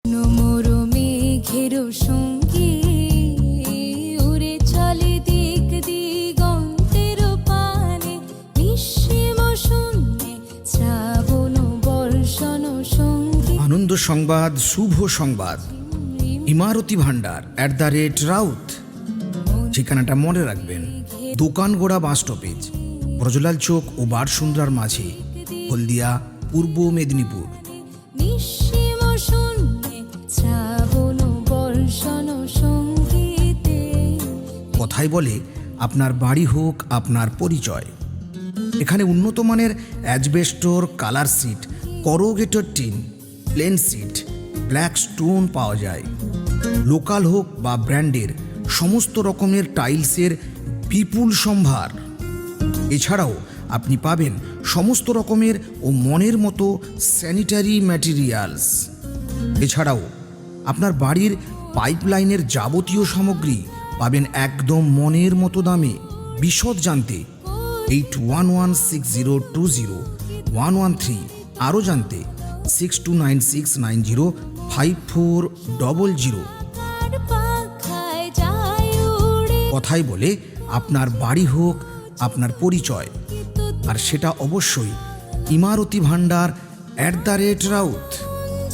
মোর মেঘের সঙ্গী উড়ে চলে দিক দিগন্তের পানে, নিঃসীম শূন্যে শ্রাবণ বর্ষণ সঙ্গী। আনন্দ সংবাদ, শুভ সংবাদ। ইমারতি ভান্ডার @রাউত। ঠিকানাটা মনে রাখবেন, দোকানগোড়া বাস স্টপেজ, ব্রজলাল চোক ও বারসুন্দ্রার মাঝে, হলদিয়া, পূর্ব মেদিনীপুর। নিঃসীম শূন্যে শ্রাবণ বর্ষণ সঙ্গীতে। কথাই বলে আপনার বাড়ি হোক আপনার পরিচয়। এখানে উন্নত মানের asbestos, colour sheet, corrugated tin, plain sheet, black stone পাওয়া যায়। লোকাল হোক বা ব্র্যান্ডের সমস্ত রকমের টাইলসের বিপুল সম্ভার। এছাড়াও আপনি পাবেন সমস্ত রকমের ও মনের মতো স্যানিটারি ম্যাটেরিয়ালস। এছাড়াও আপনার বাড়ির পাইপলাইনের যাবতীয় সামগ্রী পাবেন একদম মনের মতো দামে। বিশদ জানতে 8116020113, আরও জানতে 6296905400। তার পাখায় যায় উড়ে, কথাই বলে আপনার বাড়ি হোক আপনার পরিচয়, আর সেটা অবশ্যই ইমারতি ভান্ডার @রাউত।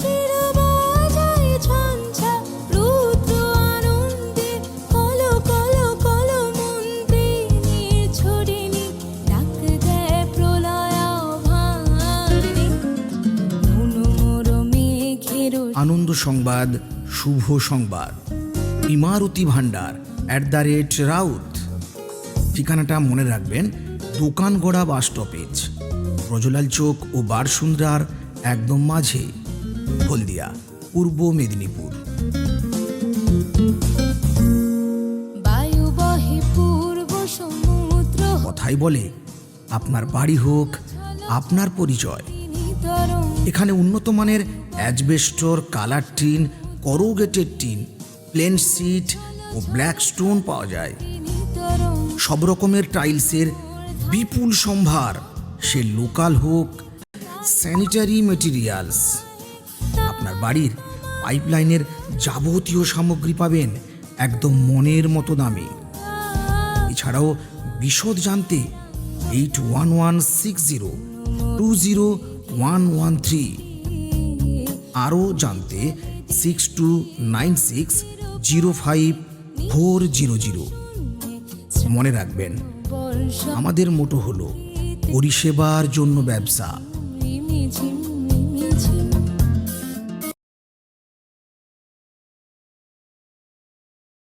চির বাজায় ঝঞ্ঝা, রুদ্র আনন্দে কল কল কল মন্ত্রে নির্ঝরিণী, ডাক দেয় প্রলয় আহ্বানে। মোর মেঘের আনন্দ সংবাদ, শুভ সংবাদ। ইমারতি ভান্ডার @রাউত। ঠিকানাটা মনে রাখবেন, দোকানগোড়া বাস স্টপেজ, ব্রজলাল চোক ও বারসুন্দ্রার একদম মাঝে, হলদিয়া, পূর্ব মেদিনীপুর। বায়ু বহে পূর্ব সমুদ্র কথাই বলে আপনার বাড়ি হোক আপনার পরিচয়। নিতরং। এখানে উন্নত মানের asbestos, colour tin, corrugated tin, plain sheet ও ব্ল্যাক স্টোন পাওয়া যায়। সব রকমের টাইলসের বিপুল সম্ভার, সে লোকাল হোক স্যানিটারি ম্যাটেরিয়ালস। আপনার বাড়ির পাইপলাইনের যাবতীয় সামগ্রী পাবেন একদম মনের মতো দামে। এছাড়াও বিশদ জানতে 8116020113, আরও জানতে 6296054000। মনে রাখবেন, আমাদের মোটো হলো পরিষেবার জন্য ব্যবসা। ঝিম